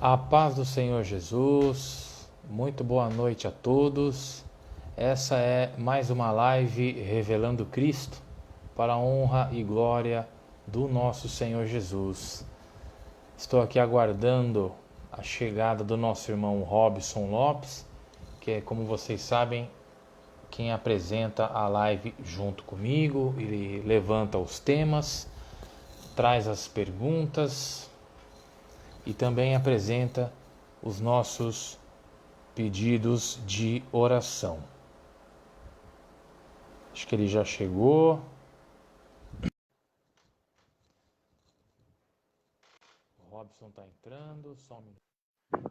A paz do Senhor Jesus, muito boa noite a todos. Essa é mais uma live revelando Cristo para a honra e glória do nosso Senhor Jesus. Estou aqui aguardando a chegada do nosso irmão Robson Lopes, que é, como vocês sabem, quem apresenta a live junto comigo. Ele levanta os temas, traz as perguntas e também apresenta os nossos pedidos de oração. Acho que ele já chegou. O Robson está entrando. Só um minuto.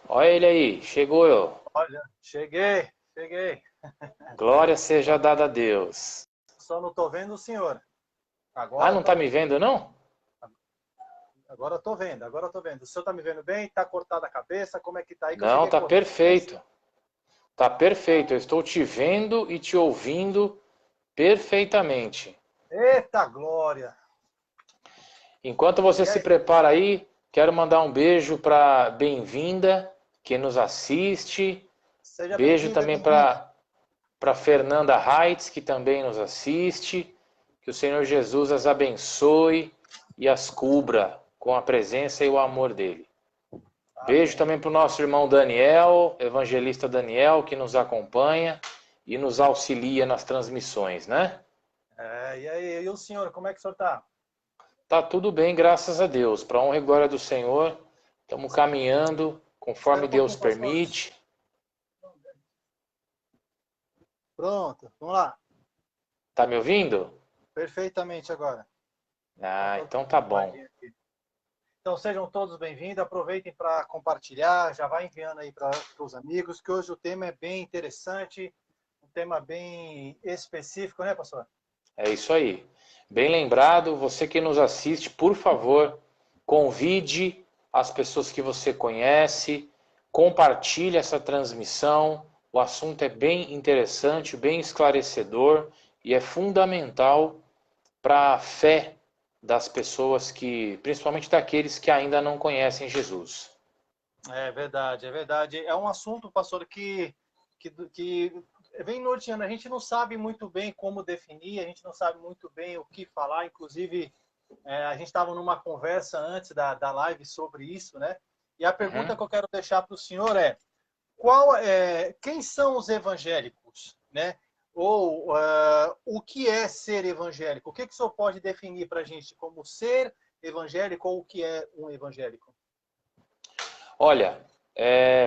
Olha ele aí, chegou eu. Olha, cheguei. Glória seja dada a Deus. Só não tô vendo o senhor. Não está me vendo não? Agora eu tô vendo. O senhor tá me vendo bem? Tá cortada a cabeça? Como é que tá aí? Não, está perfeito. Está perfeito. Eu estou te vendo e te ouvindo perfeitamente. Eita glória! Enquanto você se prepara aí, quero mandar um beijo para Bem-vinda, que nos assiste. Seja Beijo também bem-vinda. para Fernanda Reitz, que também nos assiste. Que o Senhor Jesus as abençoe e as cubra com a presença e o amor dele. Beijo também para o nosso irmão Daniel, evangelista Daniel, que nos acompanha e nos auxilia nas transmissões, né? E aí, e o senhor, como é que o senhor tá? Tá tudo bem, graças a Deus. Para a honra e glória do Senhor, estamos caminhando conforme Deus permite. Pronto, vamos lá. Tá me ouvindo? Perfeitamente agora. Então tá bom. Então sejam todos bem-vindos, aproveitem para compartilhar, já vai enviando aí para os amigos, que hoje o tema é bem interessante, um tema bem específico, né, pastor? É isso aí. Bem lembrado, você que nos assiste, por favor, convide as pessoas que você conhece, compartilhe essa transmissão. O assunto é bem interessante, bem esclarecedor e é fundamental para a fé das pessoas que, principalmente daqueles que ainda não conhecem Jesus. É verdade, é verdade. É um assunto, pastor, que vem norteando. A gente não sabe muito bem como definir, a gente não sabe muito bem o que falar. Inclusive, a gente estava numa conversa antes da live sobre isso, né? E a pergunta que eu quero deixar para o senhor é: quem são os evangélicos, né? Ou o que é ser evangélico? O que o senhor pode definir para a gente como ser evangélico ou o que é um evangélico? Olha,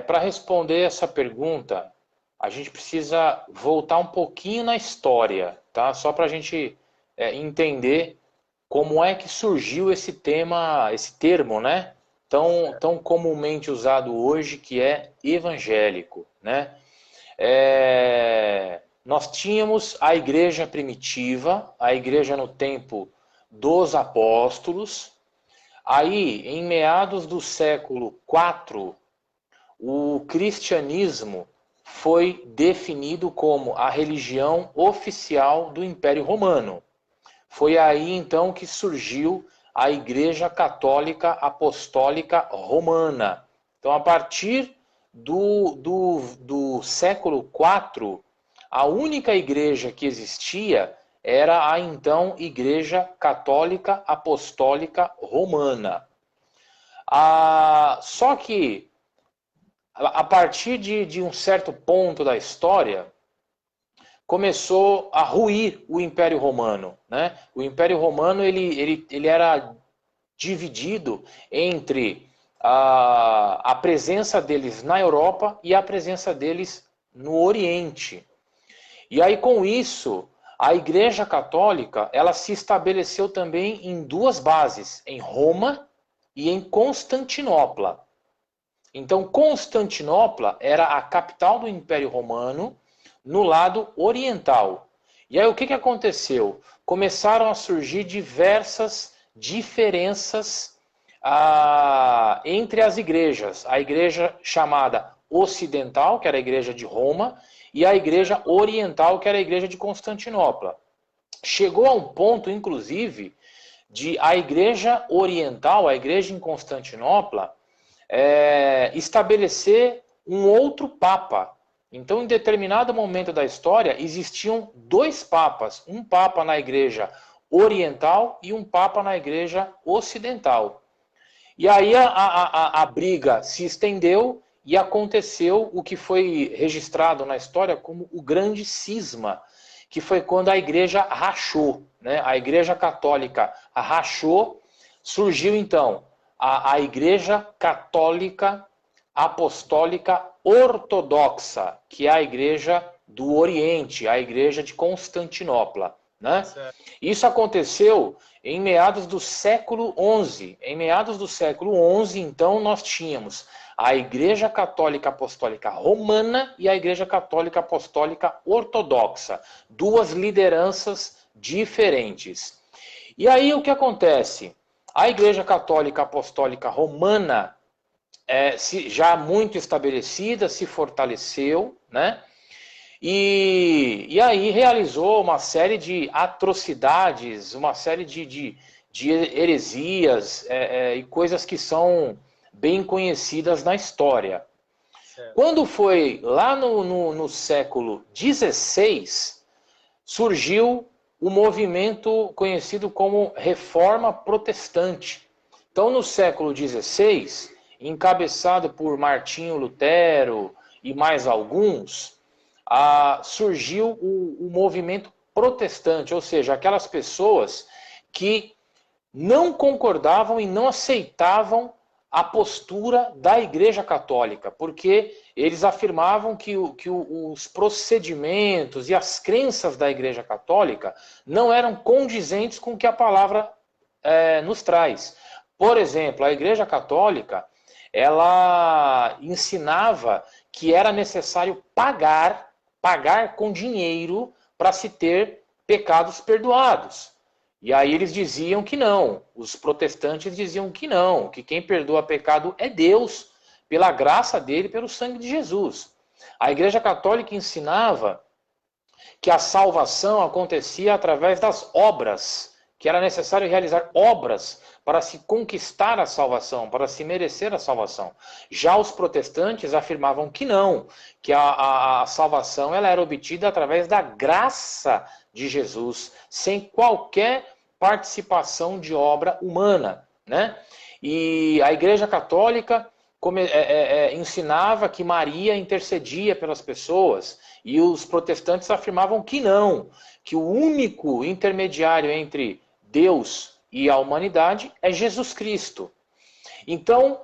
para responder essa pergunta, a gente precisa voltar um pouquinho na história, tá? Só para a gente entender como é que surgiu esse termo, né? Tão comumente usado hoje, que é evangélico, né? Nós tínhamos a igreja primitiva, a igreja no tempo dos apóstolos. Aí, em meados do século IV, o cristianismo foi definido como a religião oficial do Império Romano. Foi aí então que surgiu a Igreja Católica Apostólica Romana. Então, a partir do século IV, a única igreja que existia era a então Igreja Católica Apostólica Romana. Só que, a partir de um certo ponto da história, começou a ruir o Império Romano, né? O Império Romano ele era dividido entre a presença deles na Europa e a presença deles no Oriente. E aí, com isso, a Igreja Católica ela se estabeleceu também em duas bases, em Roma e em Constantinopla. Então, Constantinopla era a capital do Império Romano no lado oriental. E aí, o que aconteceu? Começaram a surgir diversas diferenças entre as igrejas. A igreja chamada ocidental, que era a igreja de Roma, e a igreja oriental, que era a igreja de Constantinopla. Chegou a um ponto, inclusive, de a igreja oriental, a igreja em Constantinopla, estabelecer um outro papa. Então, em determinado momento da história, existiam dois papas. Um papa na igreja oriental e um papa na igreja ocidental. E aí a briga se estendeu e aconteceu o que foi registrado na história como o grande cisma, que foi quando a igreja rachou, né? A igreja católica rachou, surgiu então a igreja católica apostólica ortodoxa, que é a igreja do Oriente, a igreja de Constantinopla, né? Isso aconteceu em meados do século XI. Em meados do século XI, então, nós tínhamos a Igreja Católica Apostólica Romana e a Igreja Católica Apostólica Ortodoxa. Duas lideranças diferentes. E aí o que acontece? A Igreja Católica Apostólica Romana, já muito estabelecida, se fortaleceu, né? E aí realizou uma série de atrocidades, uma série de heresias e coisas que são bem conhecidas na história. Certo. Quando foi lá no século XVI, surgiu o movimento conhecido como Reforma Protestante. Então, no século XVI, encabeçado por Martinho Lutero e mais alguns, surgiu o movimento protestante, ou seja, aquelas pessoas que não concordavam e não aceitavam a postura da Igreja Católica, porque eles afirmavam que os procedimentos e as crenças da Igreja Católica não eram condizentes com o que a palavra nos traz. Por exemplo, a Igreja Católica, ela ensinava que era necessário pagar com dinheiro para se ter pecados perdoados. E aí eles diziam que não, os protestantes diziam que não, que quem perdoa pecado é Deus, pela graça dele, pelo sangue de Jesus. A Igreja Católica ensinava que a salvação acontecia através das obras, que era necessário realizar obras para se conquistar a salvação, para se merecer a salvação. Já os protestantes afirmavam que não, que a salvação ela era obtida através da graça de Jesus, sem qualquer participação de obra humana, né? E a Igreja Católica ensinava que Maria intercedia pelas pessoas, e os protestantes afirmavam que não, que o único intermediário entre Deus e a humanidade é Jesus Cristo. Então,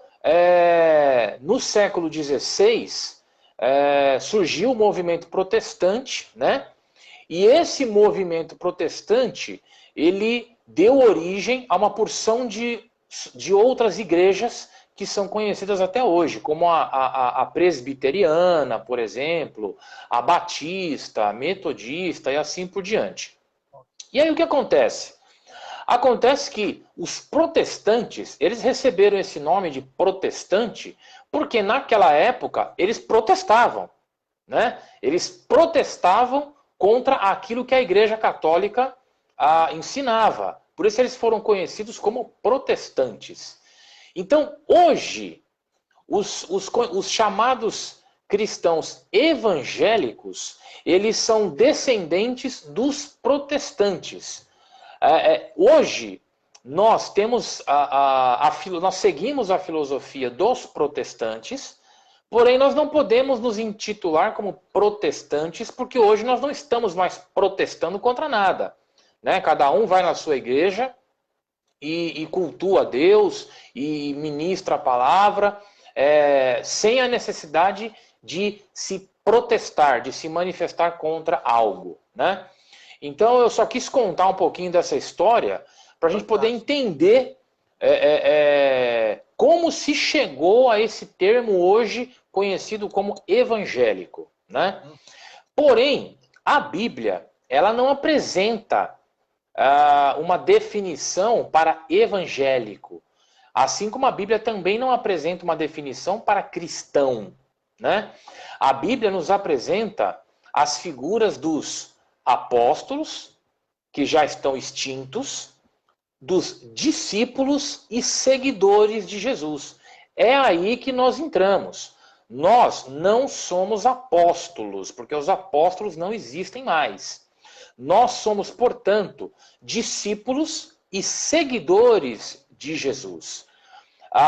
no século XVI, surgiu o movimento protestante, né? E esse movimento protestante, ele deu origem a uma porção de outras igrejas que são conhecidas até hoje, como a presbiteriana, por exemplo, a batista, a metodista e assim por diante. E aí o que acontece? Acontece que os protestantes, eles receberam esse nome de protestante porque naquela época eles protestavam, né? Eles protestavam contra aquilo que a Igreja Católica ensinava. Por isso eles foram conhecidos como protestantes. Então, hoje, os chamados cristãos evangélicos, eles são descendentes dos protestantes. Hoje, nós temos nós seguimos a filosofia dos protestantes, porém nós não podemos nos intitular como protestantes, porque hoje nós não estamos mais protestando contra nada, né? Cada um vai na sua igreja e cultua a Deus e ministra a palavra, sem a necessidade de se protestar, de se manifestar contra algo, né? Então eu só quis contar um pouquinho dessa história para a gente poder entender como se chegou a esse termo hoje conhecido como evangélico, né? Porém, a Bíblia, ela não apresenta uma definição para evangélico, assim como a Bíblia também não apresenta uma definição para cristão, né? A Bíblia nos apresenta as figuras dos apóstolos, que já estão extintos, dos discípulos e seguidores de Jesus. É aí que nós entramos. Nós não somos apóstolos, porque os apóstolos não existem mais. Nós somos, portanto, discípulos e seguidores de Jesus.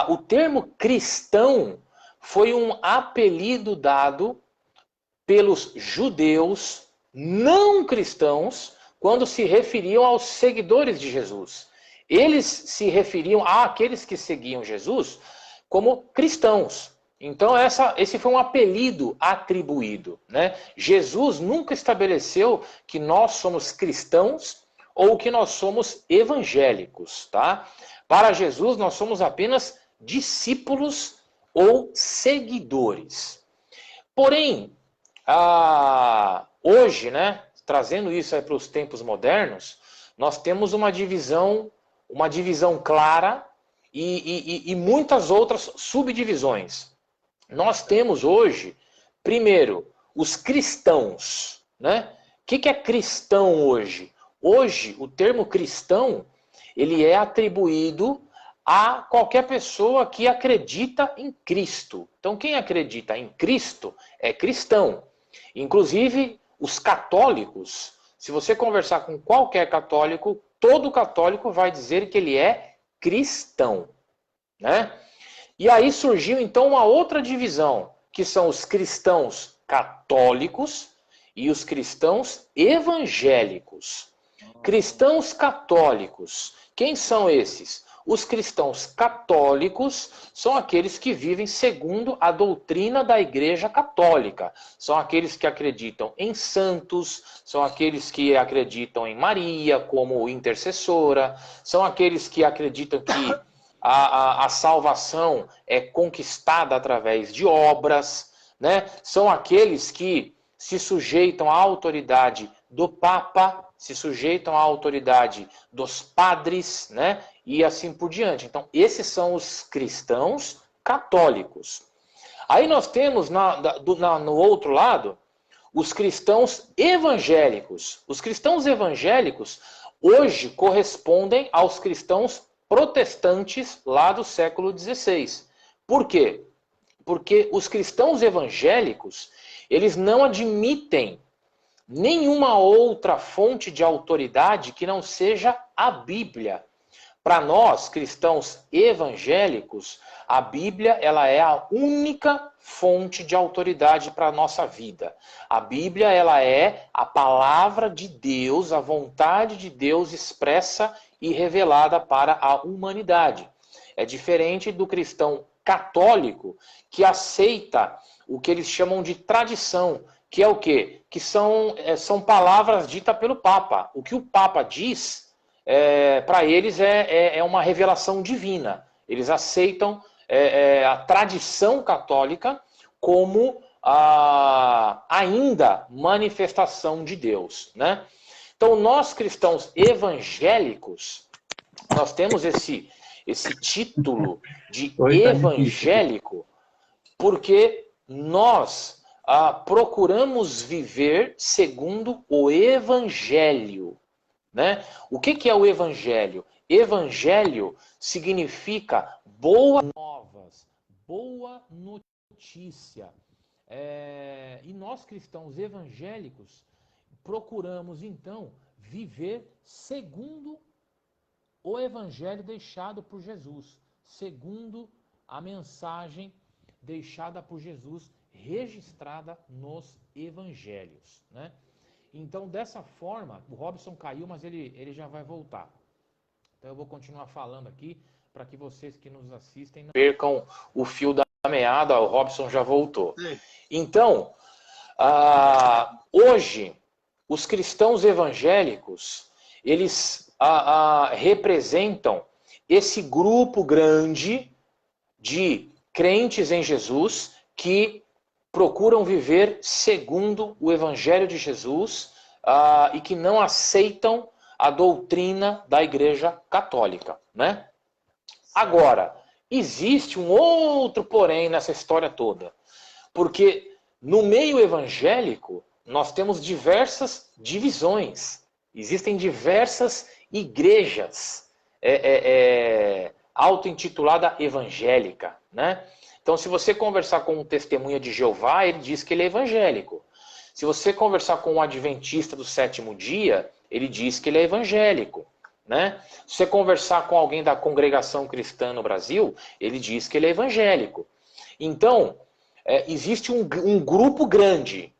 O termo cristão foi um apelido dado pelos judeus não cristãos quando se referiam aos seguidores de Jesus. Eles se referiam àqueles que seguiam Jesus como cristãos. Então esse foi um apelido atribuído, né? Jesus nunca estabeleceu que nós somos cristãos ou que nós somos evangélicos, tá? Para Jesus nós somos apenas discípulos ou seguidores. Porém, hoje, né, trazendo isso aí para os tempos modernos, nós temos uma divisão clara e muitas outras subdivisões. Nós temos hoje, primeiro, os cristãos, né? O que é cristão hoje? Hoje, o termo cristão, ele é atribuído a qualquer pessoa que acredita em Cristo. Então, quem acredita em Cristo é cristão. Inclusive, os católicos, se você conversar com qualquer católico, todo católico vai dizer que ele é cristão, né? E aí surgiu então uma outra divisão, que são os cristãos católicos e os cristãos evangélicos. Cristãos católicos, quem são esses? Os cristãos católicos são aqueles que vivem segundo a doutrina da Igreja Católica. São aqueles que acreditam em santos, são aqueles que acreditam em Maria como intercessora, são aqueles que acreditam que a salvação é conquistada através de obras, né? São aqueles que se sujeitam à autoridade do Papa, se sujeitam à autoridade dos padres, né? E assim por diante. Então, esses são os cristãos católicos. Aí nós temos no outro lado os cristãos evangélicos. Os cristãos evangélicos hoje correspondem aos cristãos protestantes lá do século XVI. Por quê? Porque os cristãos evangélicos, eles não admitem nenhuma outra fonte de autoridade que não seja a Bíblia. Para nós, cristãos evangélicos, a Bíblia ela é a única fonte de autoridade para a nossa vida. A Bíblia ela é a palavra de Deus, a vontade de Deus expressa e revelada para a humanidade. É diferente do cristão católico que aceita o que eles chamam de tradição, que é o quê? Que são palavras ditas pelo Papa. O que o Papa diz, para eles é uma revelação divina. Eles aceitam a tradição católica como ainda manifestação de Deus, né? Então, nós cristãos evangélicos, nós temos esse título de evangélico porque nós procuramos viver segundo o Evangelho, né? O que é o Evangelho? Evangelho significa boas novas, boa notícia. E nós cristãos evangélicos procuramos então viver segundo o Evangelho deixado por Jesus, segundo a mensagem deixada por Jesus, registrada nos Evangelhos, né? Então, dessa forma, o Robson caiu, mas ele já vai voltar. Então, eu vou continuar falando aqui para que vocês que nos assistem não percam o fio da meada. O Robson já voltou. Sim. Então, hoje, os cristãos evangélicos, eles representam esse grupo grande de crentes em Jesus que procuram viver segundo o Evangelho de Jesus e que não aceitam a doutrina da Igreja Católica, né? Agora, existe um outro porém nessa história toda, porque no meio evangélico nós temos diversas divisões, existem diversas igrejas auto-intitulada evangélica, né? Então, se você conversar com um testemunha de Jeová, ele diz que ele é evangélico. Se você conversar com um adventista do sétimo dia, ele diz que ele é evangélico, né? Se você conversar com alguém da congregação cristã no Brasil, ele diz que ele é evangélico. Então, existe um grupo grande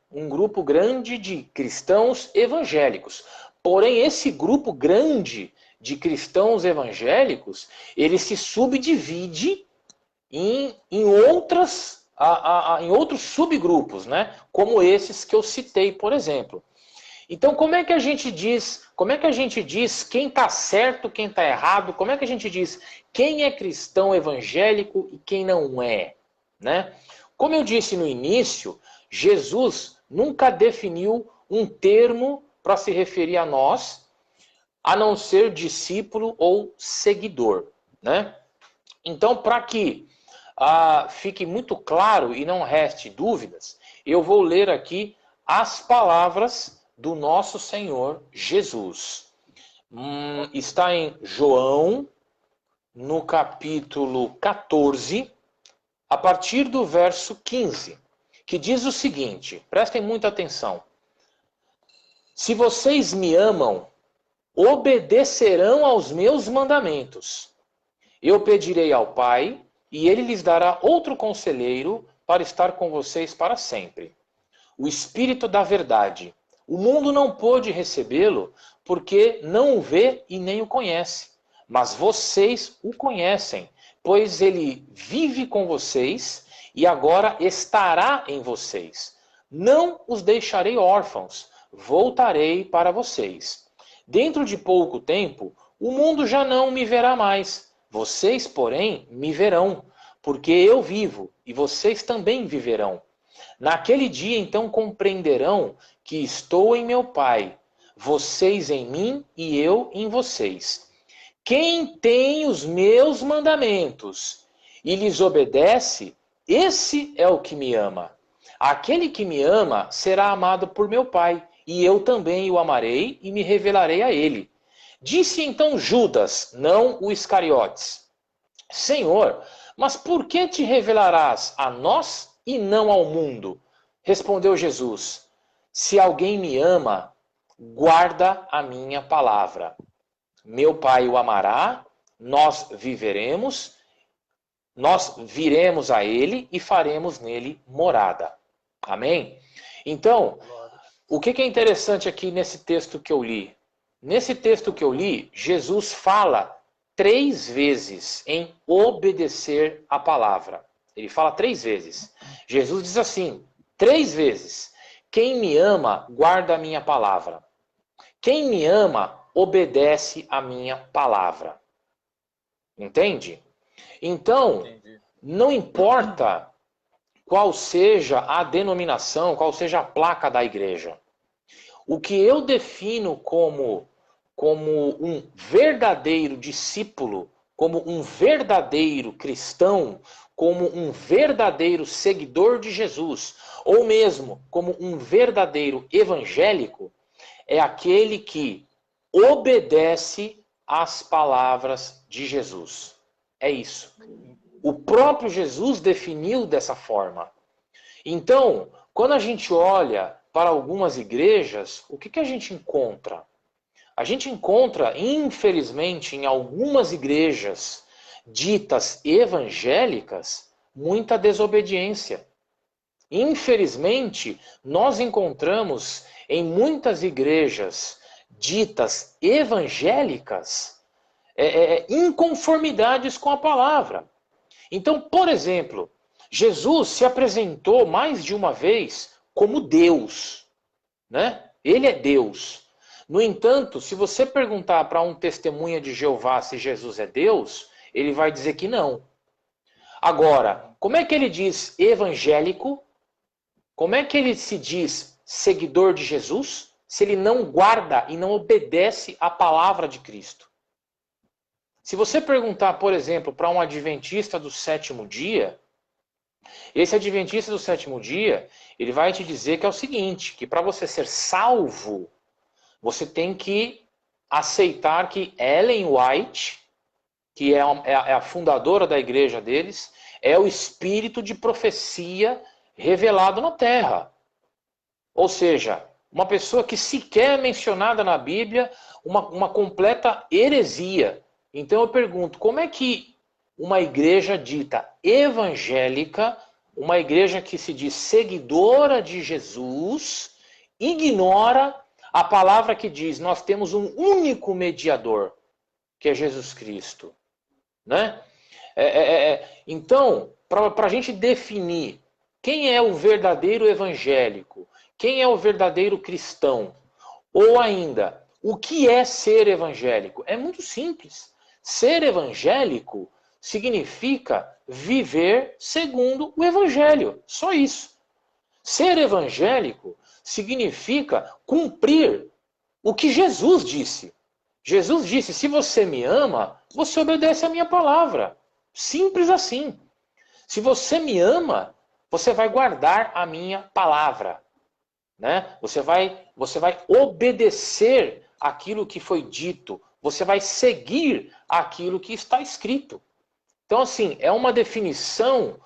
de cristãos evangélicos. Porém, esse grupo grande de cristãos evangélicos, ele se subdivide em outros subgrupos, né? Como esses que eu citei, por exemplo. Então, como é que a gente diz quem está certo, quem está errado? Como é que a gente diz quem é cristão evangélico e quem não é, né? Como eu disse no início, Jesus nunca definiu um termo para se referir a nós, a não ser discípulo ou seguidor, né? Então, para que fique muito claro e não reste dúvidas, eu vou ler aqui as palavras do nosso Senhor Jesus. Está em João, no capítulo 14, a partir do verso 15, que diz o seguinte, prestem muita atenção. Se vocês me amam, obedecerão aos meus mandamentos. Eu pedirei ao Pai, e ele lhes dará outro conselheiro para estar com vocês para sempre. O Espírito da Verdade. O mundo não pôde recebê-lo, porque não o vê e nem o conhece. Mas vocês o conhecem, pois ele vive com vocês e agora estará em vocês. Não os deixarei órfãos, voltarei para vocês. Dentro de pouco tempo, o mundo já não me verá mais. Vocês, porém, me verão, porque eu vivo e vocês também viverão. Naquele dia, então, compreenderão que estou em meu Pai, vocês em mim e eu em vocês. Quem tem os meus mandamentos e lhes obedece, esse é o que me ama. Aquele que me ama será amado por meu Pai, e eu também o amarei e me revelarei a ele. Disse então Judas, não o Iscariotes: Senhor, mas por que te revelarás a nós e não ao mundo? Respondeu Jesus: Se alguém me ama, guarda a minha palavra. Meu Pai o amará, nós viveremos, nós viremos a ele e faremos nele morada. Amém? Então, o que é interessante aqui nesse texto que eu li? Nesse texto que eu li, Jesus fala 3 vezes em obedecer a palavra. Ele fala 3 vezes. Jesus diz assim, 3 vezes: quem me ama, guarda a minha palavra. Quem me ama, obedece a minha palavra. Entende? Então, não importa qual seja a denominação, qual seja a placa da igreja. O que eu defino como um verdadeiro discípulo, como um verdadeiro cristão, como um verdadeiro seguidor de Jesus, ou mesmo como um verdadeiro evangélico, é aquele que obedece às palavras de Jesus. É isso. O próprio Jesus definiu dessa forma. Então, quando a gente olha para algumas igrejas, o que a gente encontra? A gente encontra, infelizmente, em algumas igrejas ditas evangélicas, muita desobediência. Infelizmente, nós encontramos em muitas igrejas ditas evangélicas inconformidades com a palavra. Então, por exemplo, Jesus se apresentou mais de uma vez como Deus, né? Ele é Deus. No entanto, se você perguntar para um testemunha de Jeová se Jesus é Deus, ele vai dizer que não. Agora, como é que ele diz evangélico? Como é que ele se diz seguidor de Jesus, se ele não guarda e não obedece à palavra de Cristo? Se você perguntar, por exemplo, para um adventista do sétimo dia, esse adventista do sétimo dia, ele vai te dizer que é o seguinte, que para você ser salvo, você tem que aceitar que Ellen White, que é a fundadora da igreja deles, é o espírito de profecia revelado na terra. Ou seja, uma pessoa que sequer é mencionada na Bíblia, uma completa heresia. Então eu pergunto, como é que uma igreja dita evangélica, uma igreja que se diz seguidora de Jesus, ignora a palavra que diz, nós temos um único mediador, que é Jesus Cristo, né? Então, para a gente definir quem é o verdadeiro evangélico, quem é o verdadeiro cristão, ou ainda, o que é ser evangélico? É muito simples. Ser evangélico significa viver segundo o evangelho. Só isso. Ser evangélico significa cumprir o que Jesus disse. Jesus disse, se você me ama, você obedece a minha palavra. Simples assim. Se você me ama, você vai guardar a minha palavra. Né? Você vai obedecer aquilo que foi dito. Você vai seguir aquilo que está escrito. Então, assim, é uma definição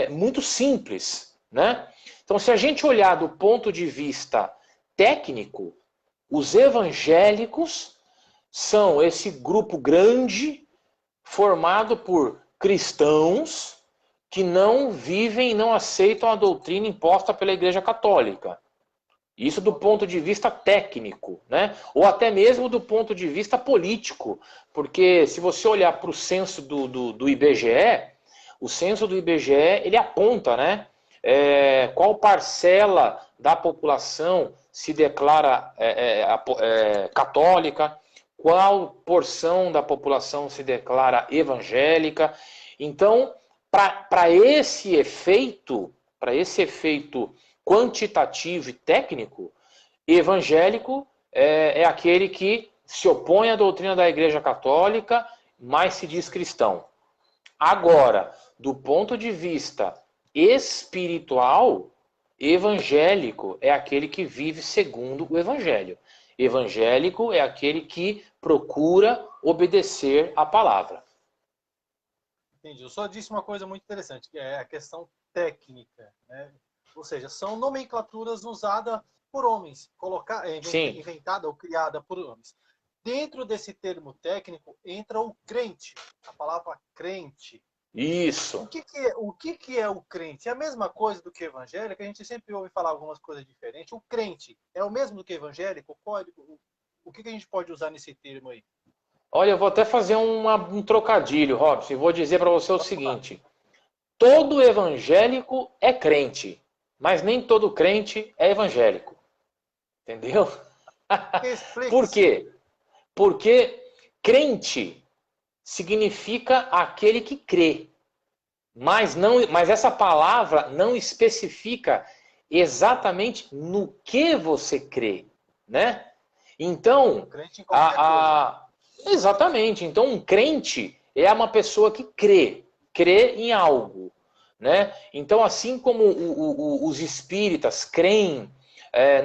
muito simples. Né? Então, se a gente olhar do ponto de vista técnico, os evangélicos são esse grupo grande formado por cristãos que não vivem e não aceitam a doutrina imposta pela Igreja Católica. Isso do ponto de vista técnico, né? Ou até mesmo do ponto de vista político. Porque se você olhar para o censo do IBGE, o censo do IBGE ele aponta, né? Qual parcela da população se declara católica, qual porção da população se declara evangélica. Então, para esse efeito quantitativo e técnico, evangélico é aquele que se opõe à doutrina da Igreja Católica, mas se diz cristão. Agora, do ponto de vista espiritual, evangélico é aquele que vive segundo o Evangelho. Evangélico é aquele que procura obedecer a palavra. Entendi. Eu só disse uma coisa muito interessante, que é a questão técnica, né? Ou seja, são nomenclaturas usadas por homens, inventada ou criada por homens. Dentro desse termo técnico entra o crente, a palavra crente. Isso. O que é o crente? É a mesma coisa do que evangélico? A gente sempre ouve falar algumas coisas diferentes. O crente é o mesmo do que evangélico? O que a gente pode usar nesse termo aí? Olha, eu vou até fazer um trocadilho, Robson, e vou dizer para você o seguinte. Todo evangélico é crente, mas nem todo crente é evangélico. Entendeu? Por quê? Porque crente significa aquele que crê. Mas essa palavra não especifica exatamente no que você crê, né? Então, exatamente. Então, um crente é uma pessoa que crê em algo, né? Então, assim como os espíritas creem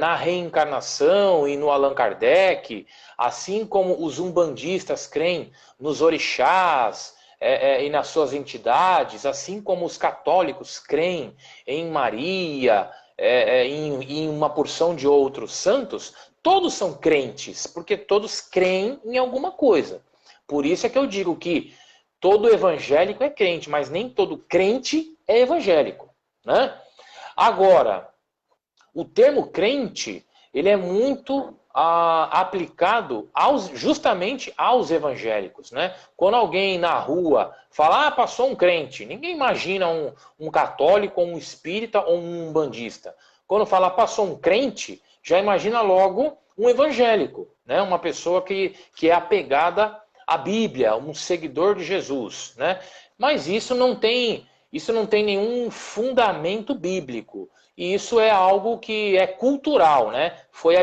na reencarnação e no Allan Kardec, assim como os umbandistas creem nos orixás e nas suas entidades, assim como os católicos creem em Maria, em uma porção de outros santos, todos são crentes, porque todos creem em alguma coisa. Por isso é que eu digo que todo evangélico é crente, mas nem todo crente é evangélico, né? Agora, o termo crente, ele é muito aplicado justamente aos evangélicos, né? Quando alguém na rua fala, passou um crente, ninguém imagina um católico, ou um espírita ou um umbandista. Quando fala, passou um crente, já imagina logo um evangélico, né? Uma pessoa que é apegada à Bíblia, um seguidor de Jesus, né? Mas isso não tem nenhum fundamento bíblico. E isso é algo que é cultural, né? Foi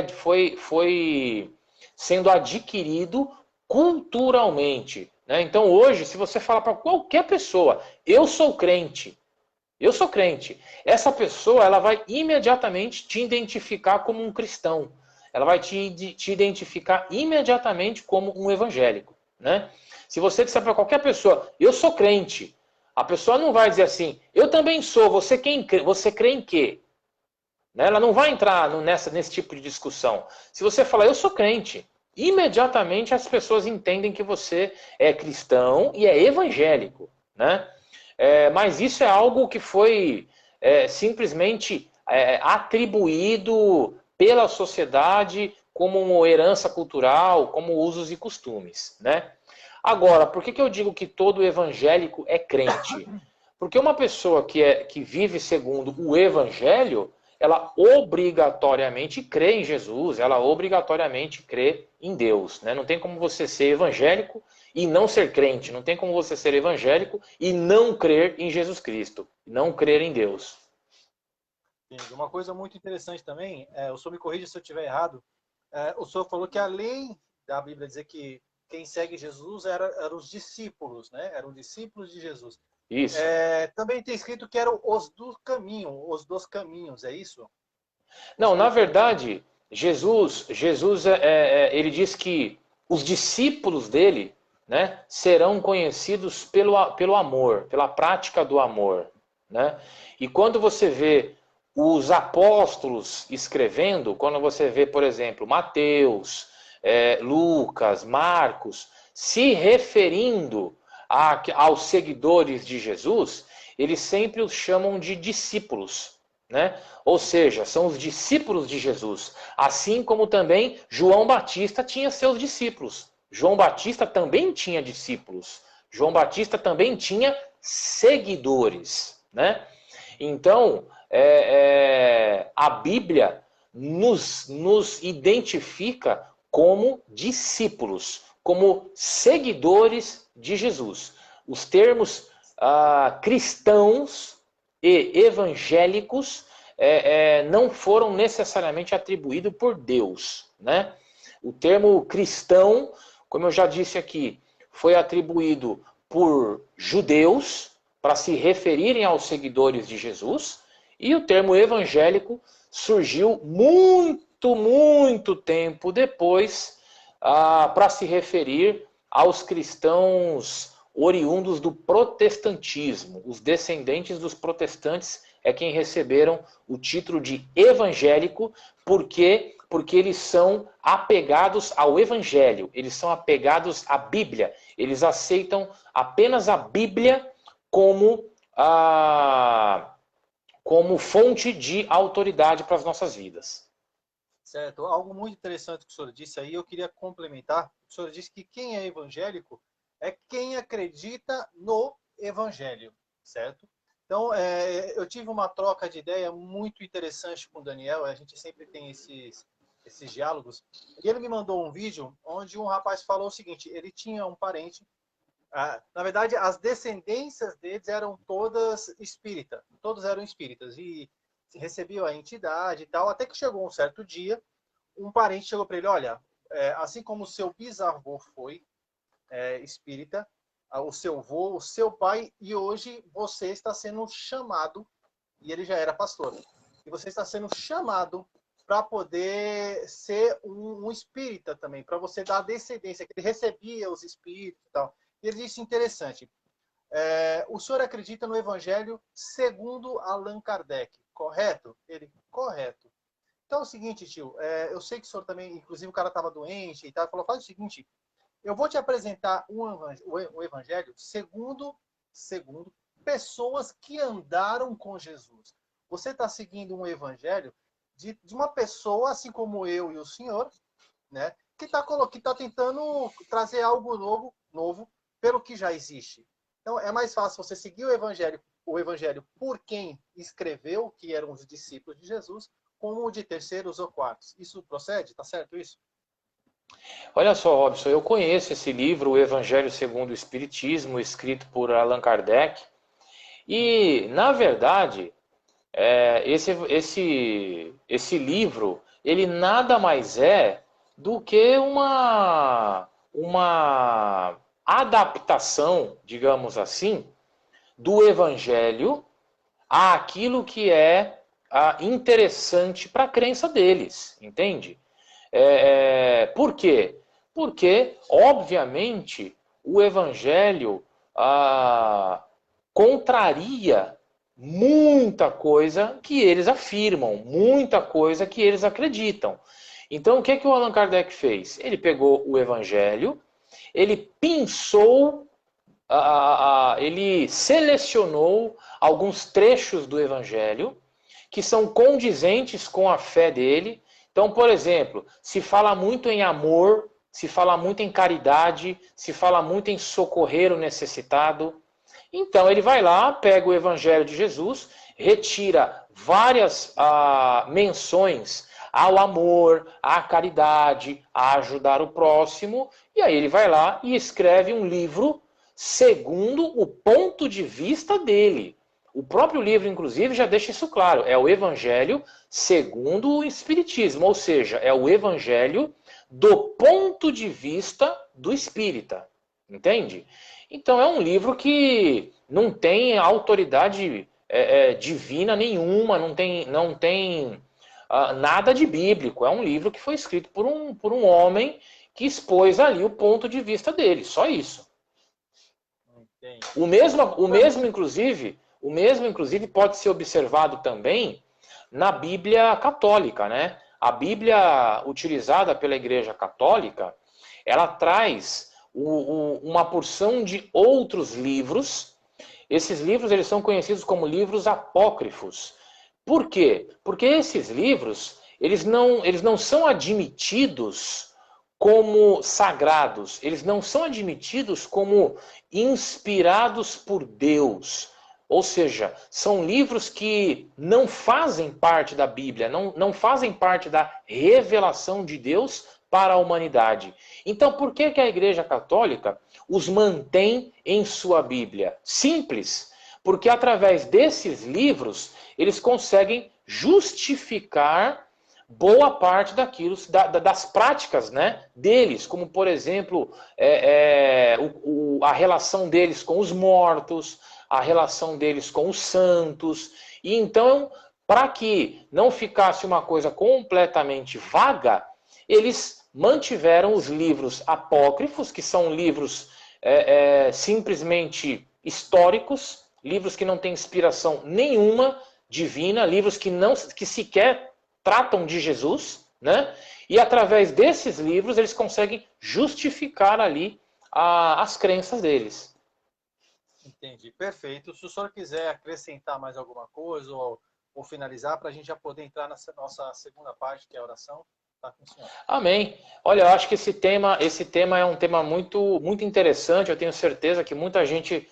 sendo adquirido culturalmente, né? Então hoje, se você falar para qualquer pessoa, eu sou crente, essa pessoa ela vai imediatamente te identificar como um cristão. Ela vai te identificar imediatamente como um evangélico, né? Se você disser para qualquer pessoa, eu sou crente, A pessoa não vai dizer assim, eu também sou, você crê em quê? Né? Ela não vai entrar nesse tipo de discussão. Se você falar, eu sou crente, imediatamente as pessoas entendem que você é cristão e é evangélico. Né? Mas isso é algo que foi simplesmente atribuído pela sociedade como uma herança cultural, como usos e costumes. Né? Agora, por que eu digo que todo evangélico é crente? Porque uma pessoa que vive segundo o evangelho, ela obrigatoriamente crê em Jesus, ela obrigatoriamente crê em Deus. Né? Não tem como você ser evangélico e não ser crente, não tem como você ser evangélico e não crer em Jesus Cristo, não crer em Deus. Uma coisa muito interessante também, o senhor me corrija se eu estiver errado, o senhor falou que além da Bíblia dizer que quem segue Jesus eram os discípulos, né? Eram discípulos de Jesus. Isso. Também tem escrito que eram os dos caminhos, é isso? Não, na verdade, Jesus ele diz que os discípulos dele, né, serão conhecidos pelo amor, pela prática do amor. Né? E quando você vê os apóstolos escrevendo, quando você vê, por exemplo, Mateus, Lucas, Marcos, se referindo aos seguidores de Jesus, eles sempre os chamam de discípulos. Né? Ou seja, são os discípulos de Jesus. Assim como também João Batista tinha seus discípulos. João Batista também tinha discípulos. João Batista também tinha seguidores. Né? Então, a Bíblia nos identifica como discípulos, como seguidores de Jesus. Os termos cristãos e evangélicos não foram necessariamente atribuídos por Deus. Né? O termo cristão, como eu já disse aqui, foi atribuído por judeus para se referirem aos seguidores de Jesus, e o termo evangélico surgiu muito tempo depois para se referir aos cristãos oriundos do protestantismo. Os descendentes dos protestantes é quem receberam o título de evangélico, porque eles são apegados ao evangelho, eles são apegados à Bíblia, eles aceitam apenas a Bíblia como fonte de autoridade para as nossas vidas. Certo. Algo muito interessante que o senhor disse aí, eu queria complementar. O senhor disse que quem é evangélico é quem acredita no evangelho, certo? Então, eu tive uma troca de ideia muito interessante com o Daniel, a gente sempre tem esses diálogos, e ele me mandou um vídeo onde um rapaz falou o seguinte, ele tinha um parente, na verdade, as descendências deles eram todas espíritas, todos eram espíritas, e recebiam a entidade e tal, até que chegou um certo dia, um parente chegou para ele, olha, assim como o seu bisavô foi espírita, o seu avô, o seu pai, e hoje você está sendo chamado, e ele já era pastor, e você está sendo chamado para poder ser um espírita também, para você dar a descendência, que ele recebia os espíritos e tal. E ele disse interessante, o senhor acredita no evangelho segundo Allan Kardec, correto? Ele, correto. Então é o seguinte, tio, eu sei que o senhor também, inclusive o cara estava doente e tal, falou, faz o seguinte, eu vou te apresentar o evangelho segundo pessoas que andaram com Jesus. Você está seguindo um evangelho de uma pessoa, assim como eu e o senhor, né, que está tentando trazer algo novo pelo que já existe. Então é mais fácil você seguir o evangelho por quem escreveu, que eram os discípulos de Jesus, como de terceiros ou quartos. Isso procede? Tá certo isso? Olha só, Robson, eu conheço esse livro, O Evangelho segundo o Espiritismo, escrito por Allan Kardec. E, na verdade, esse livro, ele nada mais é do que uma adaptação, digamos assim, do Evangelho àquilo que é interessante para a crença deles, entende? Por quê? Porque, obviamente, o Evangelho contraria muita coisa que eles afirmam, muita coisa que eles acreditam. Então, o que que o Allan Kardec fez? Ele pegou o Evangelho, ele pinçou, ele selecionou alguns trechos do Evangelho que são condizentes com a fé dele. Então, por exemplo, se fala muito em amor, se fala muito em caridade, se fala muito em socorrer o necessitado. Então ele vai lá, pega o Evangelho de Jesus, retira várias menções ao amor, à caridade, a ajudar o próximo, e aí ele vai lá e escreve um livro segundo o ponto de vista dele. O próprio livro, inclusive, já deixa isso claro. É o Evangelho segundo o Espiritismo, ou seja, é o Evangelho do ponto de vista do espírita. Entende? Então é um livro que não tem autoridade divina nenhuma, não tem nada de bíblico. É um livro que foi escrito por um homem que expôs ali o ponto de vista dele, só isso. O mesmo, inclusive, pode ser observado também na Bíblia católica, né? A Bíblia utilizada pela Igreja Católica, ela traz uma porção de outros livros. Esses livros eles são conhecidos como livros apócrifos. Por quê? Porque esses livros eles não são admitidos como sagrados, eles não são admitidos como inspirados por Deus. Ou seja, são livros que não fazem parte da Bíblia, não fazem parte da revelação de Deus para a humanidade. Então, por que a Igreja Católica os mantém em sua Bíblia? Simples, porque através desses livros eles conseguem justificar boa parte das práticas, né, deles, como por exemplo a relação deles com os mortos, a relação deles com os santos. E então, para que não ficasse uma coisa completamente vaga, eles mantiveram os livros apócrifos, que são livros simplesmente históricos, livros que não têm inspiração nenhuma divina, livros que sequer tratam de Jesus, né? E através desses livros eles conseguem justificar ali as crenças deles. Entendi, perfeito. Se o senhor quiser acrescentar mais alguma coisa ou finalizar, para a gente já poder entrar nessa nossa segunda parte, que é a oração, tá com o senhor. Amém. Olha, eu acho que esse tema é um tema muito, muito interessante. Eu tenho certeza que muita gente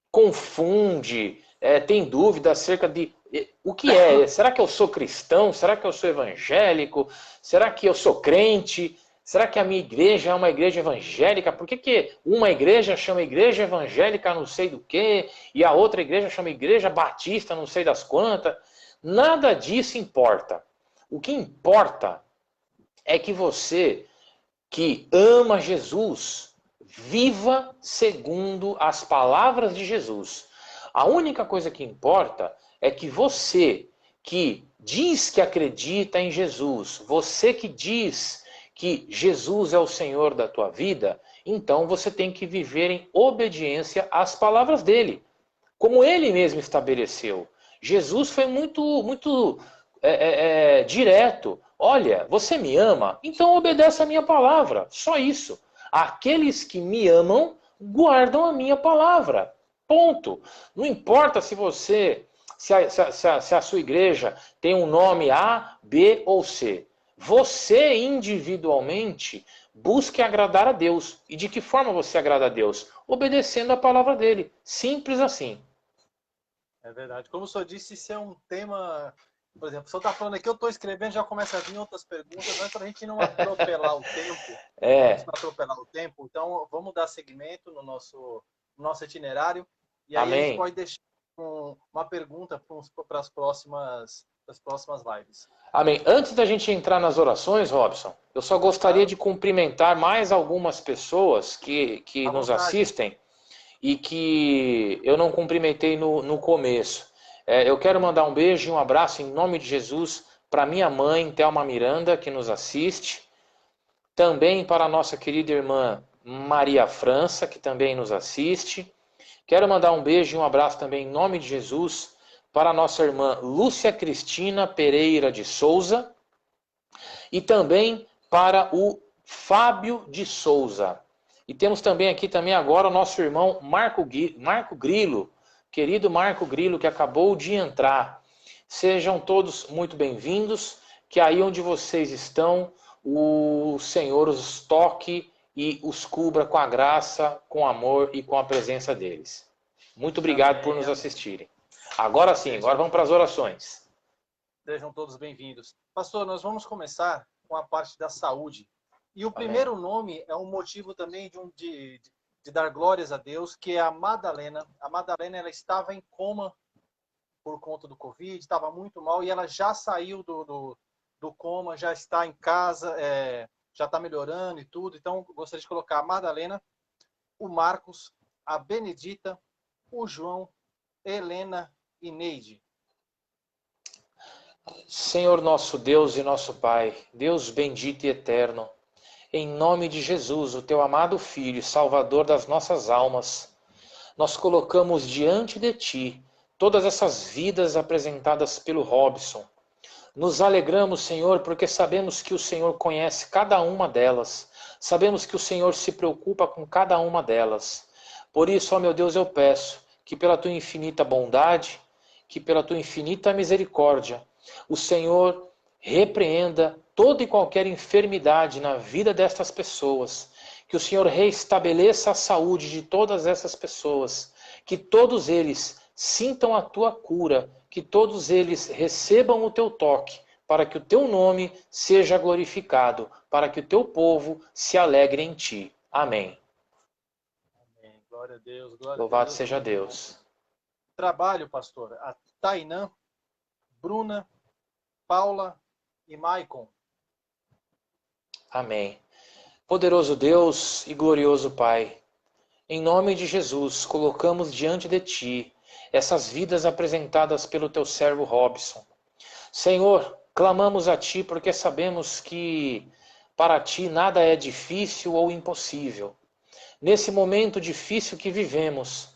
confunde, tem dúvida acerca de o que é. Será que eu sou cristão? Será que eu sou evangélico? Será que eu sou crente? Será que a minha igreja é uma igreja evangélica? Por que uma igreja chama igreja evangélica não sei do quê, e a outra igreja chama igreja batista não sei das quantas? Nada disso importa. O que importa é que você, que ama Jesus, viva segundo as palavras de Jesus. A única coisa que importa é que você, que diz que acredita em Jesus, você que diz que Jesus é o Senhor da tua vida, então você tem que viver em obediência às palavras dele, como ele mesmo estabeleceu. Jesus foi muito direto. Olha, você me ama, então obedece a minha palavra. Só isso. Aqueles que me amam guardam a minha palavra. Ponto. Não importa se você, se a sua igreja tem um nome A, B ou C. Você individualmente busque agradar a Deus. E de que forma você agrada a Deus? Obedecendo a palavra dele. Simples assim. É verdade. Como o senhor disse, isso é um tema. Por exemplo, o senhor está falando aqui, eu estou escrevendo, já começa a vir outras perguntas, mas para a gente não atropelar o tempo. Não atropelar o tempo, então vamos dar seguimento no nosso itinerário. E aí Amém. a gente pode deixar uma pergunta para as próximas lives. Amém. Antes da gente entrar nas orações, Robson, eu só gostaria de cumprimentar mais algumas pessoas que nos assistem e que eu não cumprimentei no começo. Eu quero mandar um beijo e um abraço em nome de Jesus para minha mãe, Thelma Miranda, que nos assiste. Também para a nossa querida irmã Maria França, que também nos assiste. Quero mandar um beijo e um abraço também em nome de Jesus para a nossa irmã Lúcia Cristina Pereira de Souza e também para o Fábio de Souza. E temos também aqui também agora o nosso irmão Marco Grilo, querido Marco Grilo, que acabou de entrar. Sejam todos muito bem-vindos, que aí onde vocês estão, o Senhor os toque e os cubra com a graça, com o amor e com a presença deles. Muito obrigado por nos assistirem. Agora sim, agora vamos para as orações. Sejam todos bem-vindos. Pastor, nós vamos começar com a parte da saúde. E o primeiro nome é um motivo também de dar glórias a Deus, que é a Madalena. A Madalena, ela estava em coma por conta do Covid, estava muito mal, e ela já saiu do coma, já está em casa, já está melhorando e tudo. Então, gostaria de colocar a Madalena, o Marcos, a Benedita, o João, Helena e Neide. Senhor nosso Deus e nosso Pai, Deus bendito e eterno, em nome de Jesus, o teu amado Filho, Salvador das nossas almas, nós colocamos diante de ti todas essas vidas apresentadas pelo Robson. Nos alegramos, Senhor, porque sabemos que o Senhor conhece cada uma delas. Sabemos que o Senhor se preocupa com cada uma delas. Por isso, ó meu Deus, eu peço que pela tua infinita bondade, que pela tua infinita misericórdia, o Senhor repreenda toda e qualquer enfermidade na vida destas pessoas. Que o Senhor reestabeleça a saúde de todas essas pessoas. Que todos eles sintam a tua cura. Que todos eles recebam o teu toque. Para que o teu nome seja glorificado. Para que o teu povo se alegre em ti. Amém. Amém. Glória a Deus. Glória Louvado a Deus. seja Deus. Trabalho, pastor. A Tainã, Bruna, Paula e Maicon. Amém. Poderoso Deus e glorioso Pai, em nome de Jesus, colocamos diante de Ti essas vidas apresentadas pelo Teu servo Robson. Senhor, clamamos a Ti porque sabemos que para Ti nada é difícil ou impossível. Nesse momento difícil que vivemos,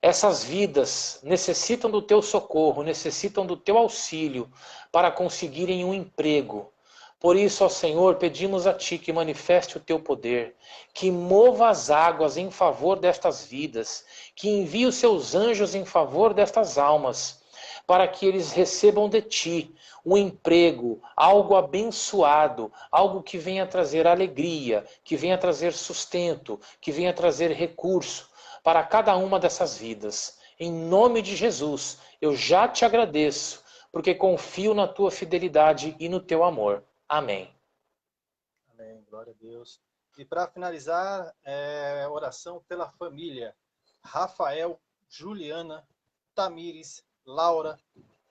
essas vidas necessitam do Teu socorro, necessitam do Teu auxílio para conseguirem um emprego. Por isso, ó Senhor, pedimos a Ti que manifeste o Teu poder, que mova as águas em favor destas vidas, que envie os Seus anjos em favor destas almas, para que eles recebam de Ti um emprego, algo abençoado, algo que venha trazer alegria, que venha trazer sustento, que venha trazer recurso para cada uma dessas vidas. Em nome de Jesus, eu já Te agradeço, porque confio na Tua fidelidade e no Teu amor. Amém. Amém, glória a Deus. E para finalizar, oração pela família. Rafael, Juliana, Tamires, Laura,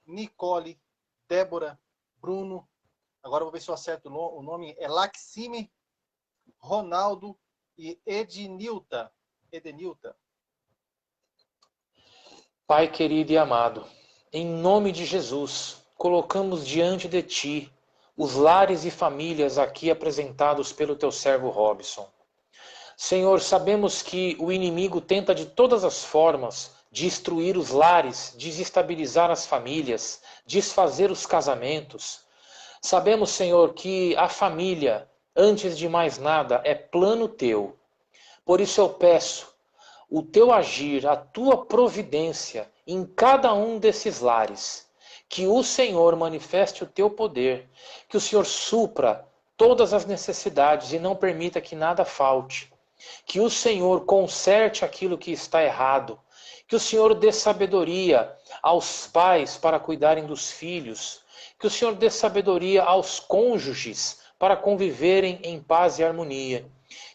Nicole, Débora, Bruno. Agora eu vou ver se eu acerto o nome. É Laxime, Ronaldo e Edenilta. Pai querido e amado, em nome de Jesus, colocamos diante de Ti os lares e famílias aqui apresentados pelo Teu servo Robson. Senhor, sabemos que o inimigo tenta de todas as formas destruir os lares, desestabilizar as famílias, desfazer os casamentos. Sabemos, Senhor, que a família, antes de mais nada, é plano Teu. Por isso eu peço o Teu agir, a Tua providência em cada um desses lares. Que o Senhor manifeste o Teu poder, que o Senhor supra todas as necessidades e não permita que nada falte. Que o Senhor conserte aquilo que está errado. Que o Senhor dê sabedoria aos pais para cuidarem dos filhos. Que o Senhor dê sabedoria aos cônjuges para conviverem em paz e harmonia.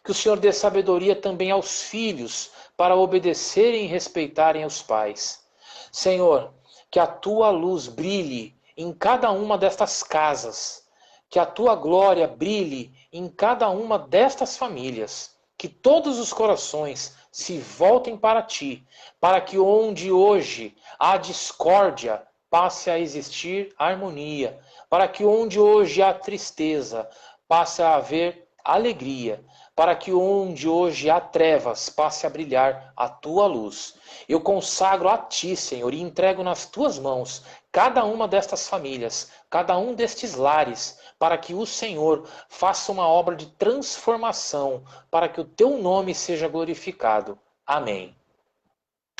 Que o Senhor dê sabedoria também aos filhos para obedecerem e respeitarem os pais. Senhor, que a Tua luz brilhe em cada uma destas casas. Que a Tua glória brilhe em cada uma destas famílias. Que todos os corações se voltem para Ti, para que onde hoje há discórdia, passe a existir harmonia, para que onde hoje há tristeza, passe a haver alegria, para que onde hoje há trevas passe a brilhar a tua luz. Eu consagro a ti, Senhor, e entrego nas tuas mãos cada uma destas famílias, cada um destes lares, para que o Senhor faça uma obra de transformação, para que o teu nome seja glorificado. Amém.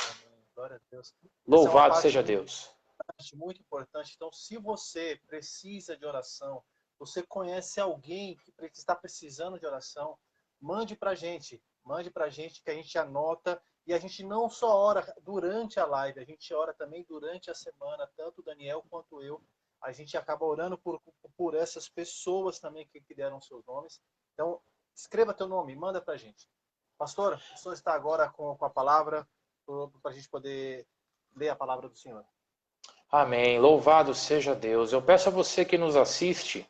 Amém. Glória a Deus. Essa é uma Louvado parte seja Deus. muito importante. Então, se você precisa de oração, você conhece alguém que está precisando de oração, mande para a gente. Mande para a gente que a gente anota. E a gente não só ora durante a live, a gente ora também durante a semana, tanto o Daniel quanto eu. A gente acaba orando por essas pessoas também que deram seus nomes. Então, escreva teu nome, manda para a gente. Pastor, o senhor está agora com a palavra para a gente poder ler a palavra do Senhor. Amém. Louvado seja Deus. Eu peço a você que nos assiste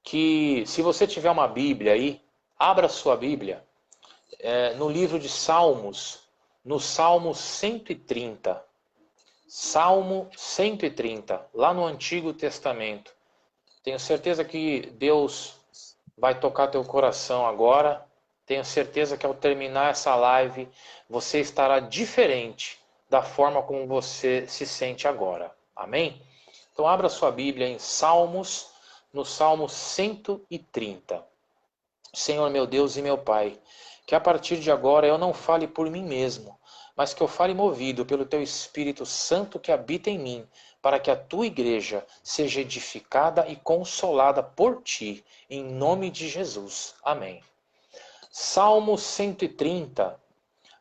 que, se você tiver uma Bíblia aí, abra sua Bíblia no livro de Salmos, no Salmo 130. Salmo 130, lá no Antigo Testamento. Tenho certeza que Deus vai tocar teu coração agora. Tenho certeza que ao terminar essa live, você estará diferente da forma como você se sente agora. Amém? Então abra sua Bíblia em Salmos, no Salmo 130. Senhor meu Deus e meu Pai, que a partir de agora eu não fale por mim mesmo, mas que eu fale movido pelo Teu Espírito Santo que habita em mim, para que a Tua igreja seja edificada e consolada por Ti, em nome de Jesus. Amém. Salmo 130,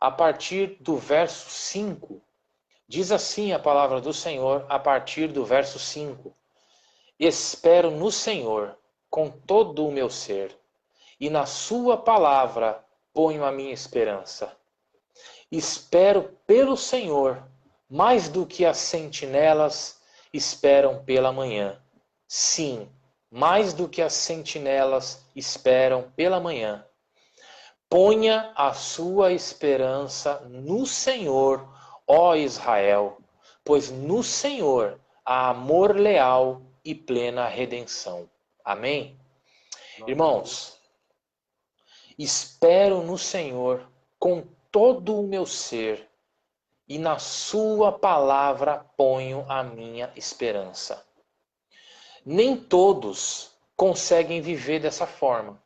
a partir do verso 5, diz assim a palavra do Senhor, a partir do verso 5. Espero no Senhor com todo o meu ser, e na sua palavra ponho a minha esperança. Espero pelo Senhor, mais do que as sentinelas esperam pela manhã. Sim, mais do que as sentinelas esperam pela manhã. Ponha a sua esperança no Senhor, ó Israel, pois no Senhor há amor leal e plena redenção. Amém? Irmãos, espero no Senhor com todo o meu ser, e na sua palavra ponho a minha esperança. Nem todos conseguem viver dessa forma.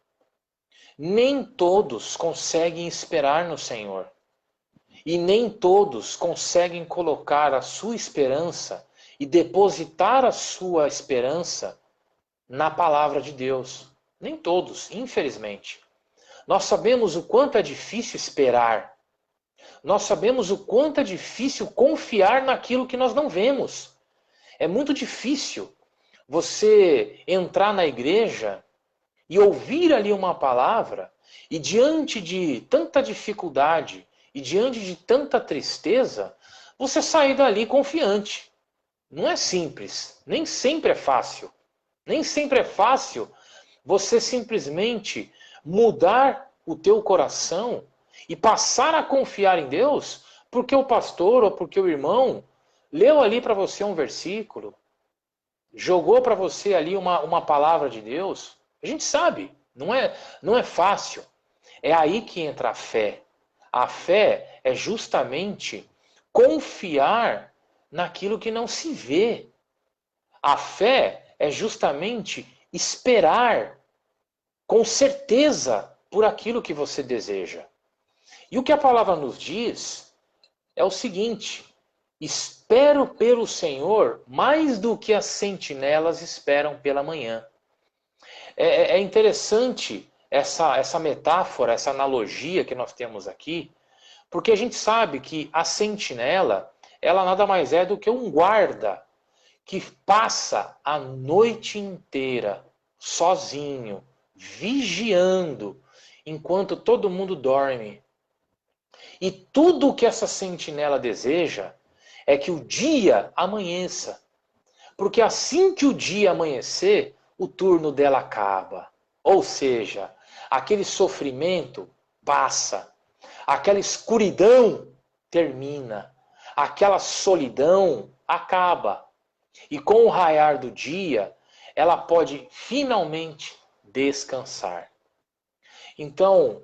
Nem todos conseguem esperar no Senhor. E nem todos conseguem colocar a sua esperança e depositar a sua esperança na palavra de Deus. Nem todos, infelizmente. Nós sabemos o quanto é difícil esperar. Nós sabemos o quanto é difícil confiar naquilo que nós não vemos. É muito difícil você entrar na igreja e ouvir ali uma palavra e diante de tanta dificuldade e diante de tanta tristeza, você sair dali confiante. Não é simples, nem sempre é fácil. Nem sempre é fácil você simplesmente mudar o teu coração e passar a confiar em Deus porque o pastor ou porque o irmão leu ali para você um versículo, jogou para você ali uma palavra de Deus. A gente sabe, não é fácil. É aí que entra a fé. A fé é justamente confiar naquilo que não se vê. A fé é justamente esperar com certeza por aquilo que você deseja. E o que a palavra nos diz é o seguinte: espero pelo Senhor mais do que as sentinelas esperam pela manhã. É interessante essa metáfora, essa analogia que nós temos aqui, porque a gente sabe que a sentinela, ela nada mais é do que um guarda que passa a noite inteira sozinho, vigiando, enquanto todo mundo dorme. E tudo o que essa sentinela deseja é que o dia amanheça. Porque assim que o dia amanhecer, o turno dela acaba. Ou seja, aquele sofrimento passa. Aquela escuridão termina. Aquela solidão acaba. E com o raiar do dia, ela pode finalmente descansar. Então,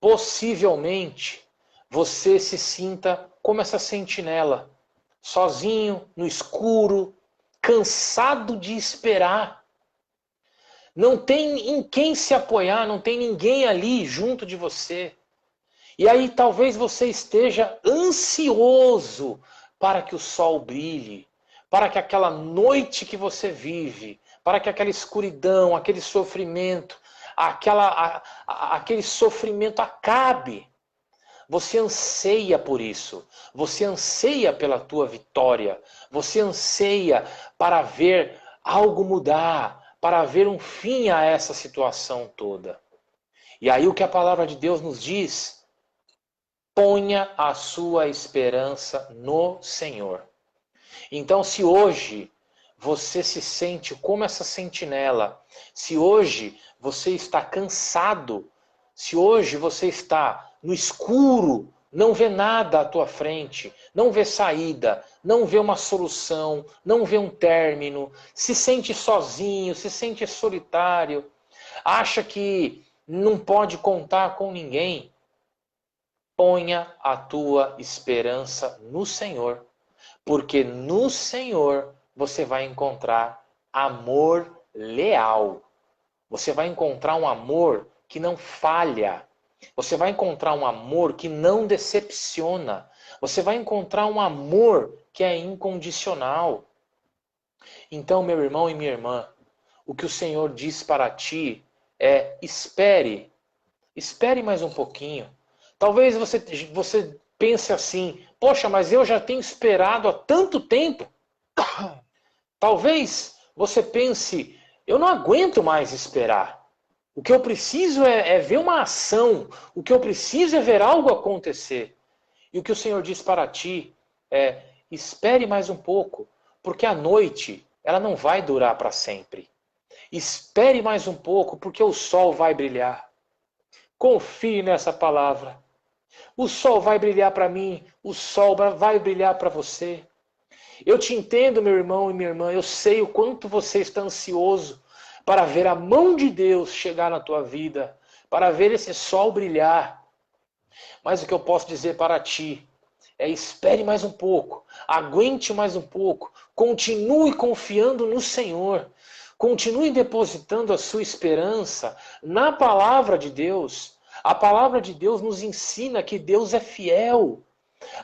possivelmente, você se sinta como essa sentinela, sozinho, no escuro, cansado de esperar. Não tem em quem se apoiar, não tem ninguém ali junto de você. E aí talvez você esteja ansioso para que o sol brilhe, para que aquela noite que você vive, para que aquela escuridão, aquele sofrimento, aquele sofrimento acabe. Você anseia por isso. Você anseia pela tua vitória. Você anseia para ver algo mudar, para ver um fim a essa situação toda. E aí o que a palavra de Deus nos diz? Ponha a sua esperança no Senhor. Então, se hoje você se sente como essa sentinela, se hoje você está cansado, se hoje você está no escuro, não vê nada à tua frente, não vê saída, não vê uma solução, não vê um término, se sente sozinho, se sente solitário, acha que não pode contar com ninguém, ponha a tua esperança no Senhor, porque no Senhor você vai encontrar amor leal. Você vai encontrar um amor que não falha. Você vai encontrar um amor que não decepciona. Você vai encontrar um amor que é incondicional. Então, meu irmão e minha irmã, o que o Senhor diz para ti é: espere, espere mais um pouquinho. Talvez você pense assim: poxa, mas eu já tenho esperado há tanto tempo. Talvez você pense: eu não aguento mais esperar. O que eu preciso é ver uma ação. O que eu preciso é ver algo acontecer. E o que o Senhor diz para ti é: espere mais um pouco, porque a noite ela não vai durar para sempre. Espere mais um pouco, porque o sol vai brilhar. Confie nessa palavra. O sol vai brilhar para mim, o sol vai brilhar para você. Eu te entendo, meu irmão e minha irmã, eu sei o quanto você está ansioso para ver a mão de Deus chegar na tua vida, para ver esse sol brilhar. Mas o que eu posso dizer para ti é: espere mais um pouco, aguente mais um pouco, continue confiando no Senhor, continue depositando a sua esperança na palavra de Deus. A palavra de Deus nos ensina que Deus é fiel.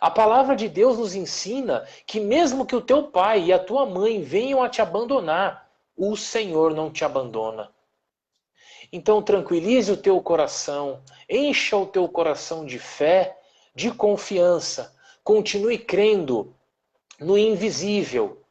A palavra de Deus nos ensina que mesmo que o teu pai e a tua mãe venham a te abandonar, o Senhor não te abandona. Então tranquilize o teu coração, encha o teu coração de fé, de confiança. Continue crendo no invisível.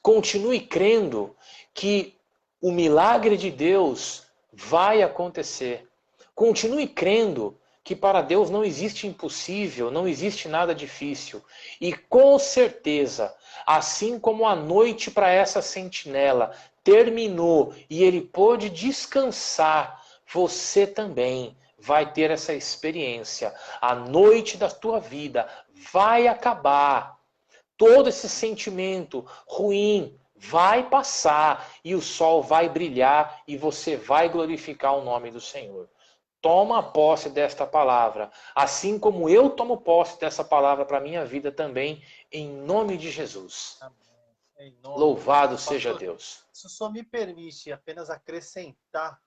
Continue crendo que o milagre de Deus vai acontecer. Continue crendo que para Deus não existe impossível, não existe nada difícil. E com certeza, assim como a noite para essa sentinela terminou e ele pôde descansar, você também vai ter essa experiência. A noite da tua vida vai acabar. Todo esse sentimento ruim vai passar e o sol vai brilhar e você vai glorificar o nome do Senhor. Toma posse desta palavra, assim como eu tomo posse dessa palavra para a minha vida também, em nome de Jesus. Amém. Em nome de Louvado Jesus. seja Pastor, Deus. se o senhor me permite apenas acrescentar,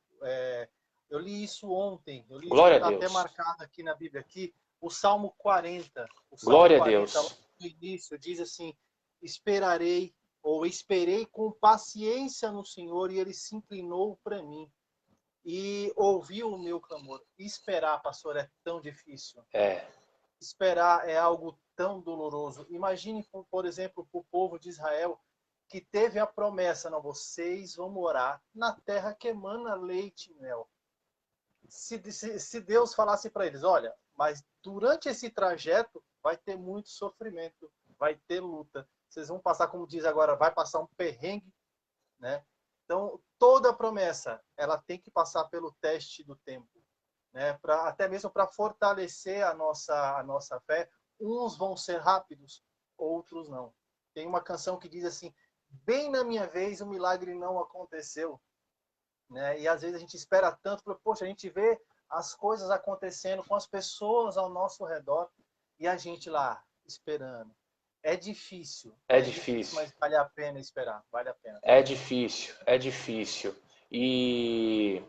eu li isso ontem, eu li isso, Glória a está até Deus. marcado aqui na Bíblia, aqui, o Salmo 40. O Salmo Glória a 40, Deus. lá no início, diz assim: esperarei, ou esperei com paciência no Senhor, e ele se inclinou para mim e ouviu o meu clamor. Esperar, pastor, é tão difícil. É, Esperar é algo tão doloroso. Imagine, por exemplo, para o povo de Israel, que teve a promessa: não, vocês vão morar na terra que emana leite e mel. Se Deus falasse para eles: olha, mas durante esse trajeto vai ter muito sofrimento, vai ter luta, vocês vão passar, como diz agora, vai passar um perrengue, né? Então, toda promessa, ela tem que passar pelo teste do tempo, né? Até mesmo para fortalecer a nossa fé. Uns vão ser rápidos, outros não. Tem uma canção que diz assim: bem na minha vez o milagre não aconteceu, né? E às vezes a gente espera tanto, poxa, a gente vê as coisas acontecendo com as pessoas ao nosso redor e a gente lá esperando. É difícil, difícil. mas vale a pena esperar, vale a pena. É difícil, é difícil. E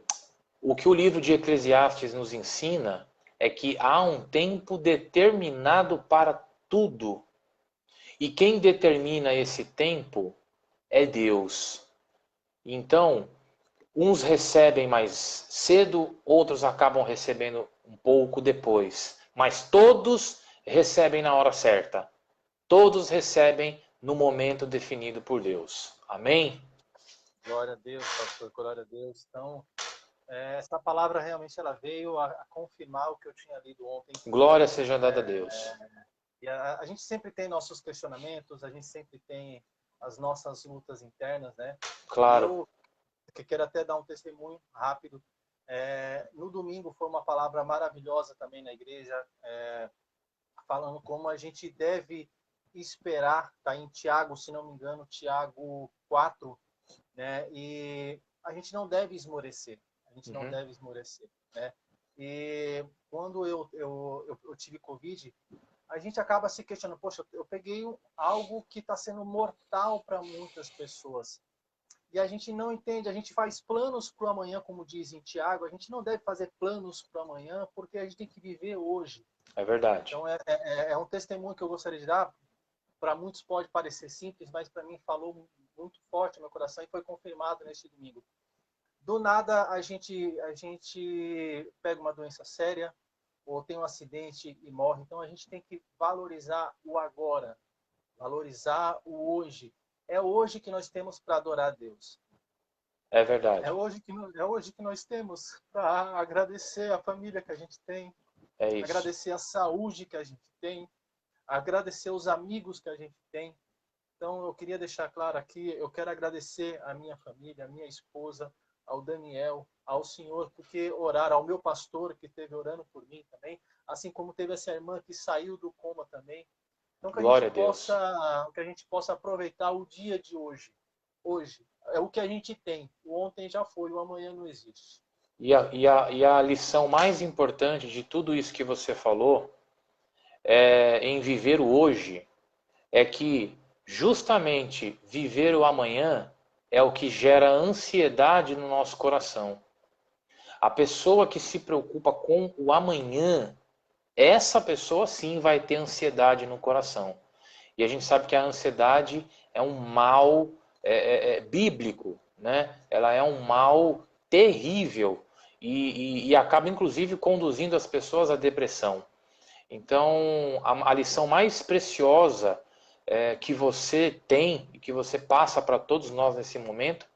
o que o livro de Eclesiastes nos ensina é que há um tempo determinado para tudo. E quem determina esse tempo é Deus. Então, uns recebem mais cedo, outros acabam recebendo um pouco depois. Mas todos recebem na hora certa. Todos recebem no momento definido por Deus. Amém? Glória a Deus, pastor, glória a Deus. Então, essa palavra realmente ela veio a confirmar o que eu tinha lido ontem. Glória seja dada a Deus. E a gente sempre tem nossos questionamentos, a gente sempre tem as nossas lutas internas, né? Claro. Eu quero até dar um testemunho rápido. No domingo foi uma palavra maravilhosa também na igreja, falando como a gente deve esperar, tá em Tiago, se não me engano, Tiago 4, né? E a gente não deve esmorecer, a gente não deve esmorecer, né? E quando eu tive Covid, a gente acaba se questionando, poxa, eu peguei algo que está sendo mortal para muitas pessoas. E a gente não entende, a gente faz planos para o amanhã, como diz em Tiago, a gente não deve fazer planos para o amanhã, porque a gente tem que viver hoje. É verdade. Então, é um testemunho que eu gostaria de dar. Para muitos pode parecer simples, mas para mim falou muito forte no meu coração e foi confirmado neste domingo. Do nada, a gente pega uma doença séria, ou tem um acidente e morre. Então, a gente tem que valorizar o agora, valorizar o hoje. É hoje que nós temos para adorar a Deus. É verdade. É hoje que nós temos para agradecer a família que a gente tem, agradecer a saúde que a gente tem, agradecer os amigos que a gente tem. Então, eu queria deixar claro aqui, eu quero agradecer a minha família, a minha esposa, ao Daniel, ao Senhor, porque oraram, ao meu pastor que esteve orando por mim também, assim como teve essa irmã que saiu do coma também. Então, que a gente possa aproveitar o dia de hoje. Hoje é o que a gente tem. O ontem já foi, o amanhã não existe. E a lição mais importante de tudo isso que você falou em viver o hoje é que justamente viver o amanhã é o que gera ansiedade no nosso coração. A pessoa que se preocupa com o amanhã, essa pessoa sim vai ter ansiedade no coração. E a gente sabe que a ansiedade é um mal bíblico, né? Ela é um mal terrível e acaba inclusive conduzindo as pessoas à depressão. Então, a lição mais preciosa que você tem e que você passa para todos nós nesse momento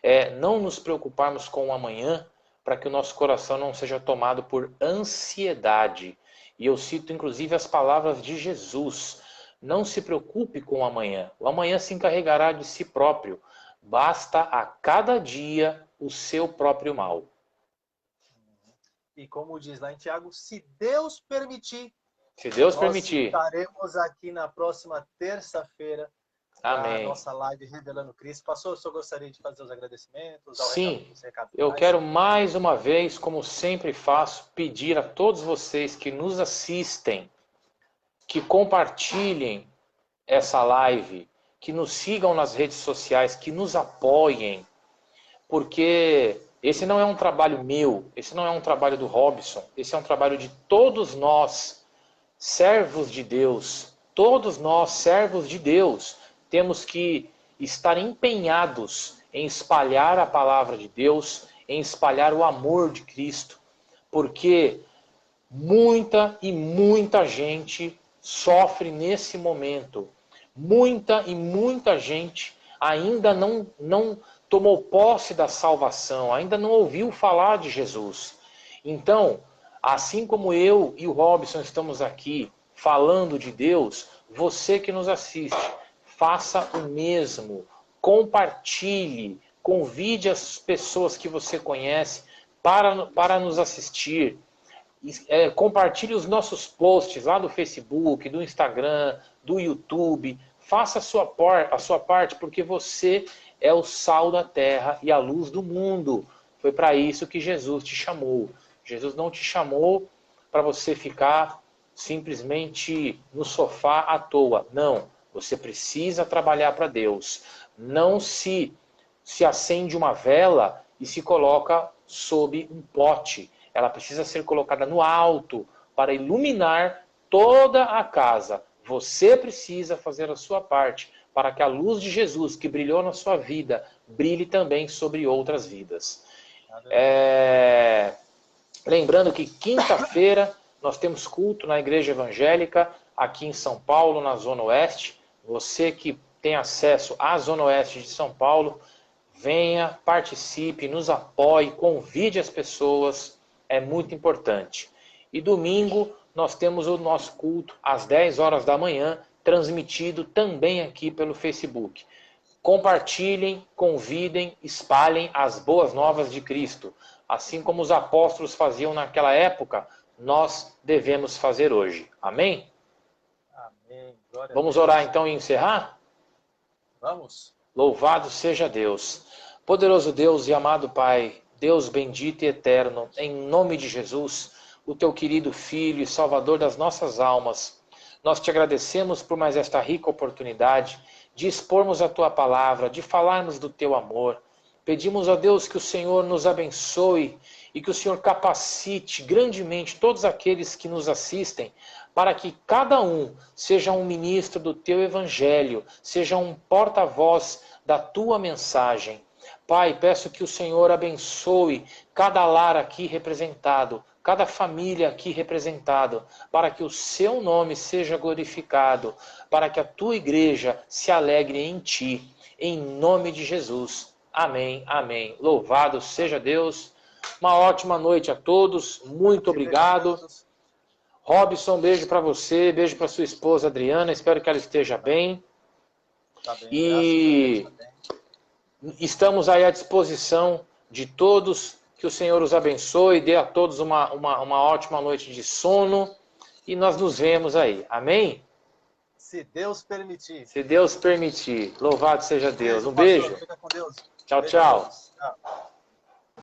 é não nos preocuparmos com o amanhã para que o nosso coração não seja tomado por ansiedade. E eu cito inclusive as palavras de Jesus: não se preocupe com o amanhã se encarregará de si próprio, basta a cada dia o seu próprio mal. E como diz lá em Tiago, se Deus permitir, se Deus nós permitir, estaremos aqui na próxima terça-feira a amém, nossa live Revelando Cristo. Pastor, o senhor gostaria de fazer os agradecimentos? Sim, eu quero mais uma vez, como sempre faço, pedir a todos vocês que nos assistem, que compartilhem essa live, que nos sigam nas redes sociais, que nos apoiem, porque esse não é um trabalho meu, esse não é um trabalho do Robson, esse é um trabalho de todos nós, servos de Deus. Todos nós, servos de Deus, temos que estar empenhados em espalhar a palavra de Deus, em espalhar o amor de Cristo, porque muita e muita gente sofre nesse momento. Muita e muita gente ainda não tomou posse da salvação, ainda não ouviu falar de Jesus. Então, assim como eu e o Robson estamos aqui falando de Deus, você que nos assiste, faça o mesmo. Compartilhe, convide as pessoas que você conhece para nos assistir. Compartilhe os nossos posts lá do Facebook, do Instagram, do YouTube. Faça a sua parte, porque você é o sal da terra e a luz do mundo. Foi para isso que Jesus te chamou. Jesus não te chamou para você ficar simplesmente no sofá à toa. Não, você precisa trabalhar para Deus. Não se acende uma vela e se coloca sob um pote. Ela precisa ser colocada no alto para iluminar toda a casa. Você precisa fazer a sua parte para que a luz de Jesus que brilhou na sua vida brilhe também sobre outras vidas. Lembrando que quinta-feira nós temos culto na Igreja Evangélica aqui em São Paulo, na Zona Oeste. Você que tem acesso à Zona Oeste de São Paulo, venha, participe, nos apoie, convide as pessoas, é muito importante. E domingo nós temos o nosso culto às 10 horas da manhã, transmitido também aqui pelo Facebook. Compartilhem, convidem, espalhem as boas novas de Cristo. Assim como os apóstolos faziam naquela época, nós devemos fazer hoje. Amém? Amém. Vamos orar então e encerrar? Vamos. Louvado seja Deus. Poderoso Deus e amado Pai, Deus bendito e eterno, em nome de Jesus, o teu querido Filho e Salvador das nossas almas, nós te agradecemos por mais esta rica oportunidade de expormos a tua palavra, de falarmos do teu amor. Pedimos a Deus que o Senhor nos abençoe e que o Senhor capacite grandemente todos aqueles que nos assistem, para que cada um seja um ministro do teu evangelho, seja um porta-voz da tua mensagem. Pai, peço que o Senhor abençoe cada lar aqui representado, cada família aqui representado, para que o seu nome seja glorificado, para que a tua igreja se alegre em ti, em nome de Jesus. Amém, amém. Louvado seja Deus. Uma ótima noite a todos. Muito obrigado. Robson, beijo para você, beijo para sua esposa Adriana. Espero que ela esteja bem. Tá bem, e estamos aí à disposição de todos. Que o Senhor os abençoe, dê a todos uma ótima noite de sono. E nós nos vemos aí. Amém? Se Deus permitir. Se Deus permitir. Louvado seja Deus. Um pastor, beijo. fica com Deus. Tchau, Beijo tchau. Tchau.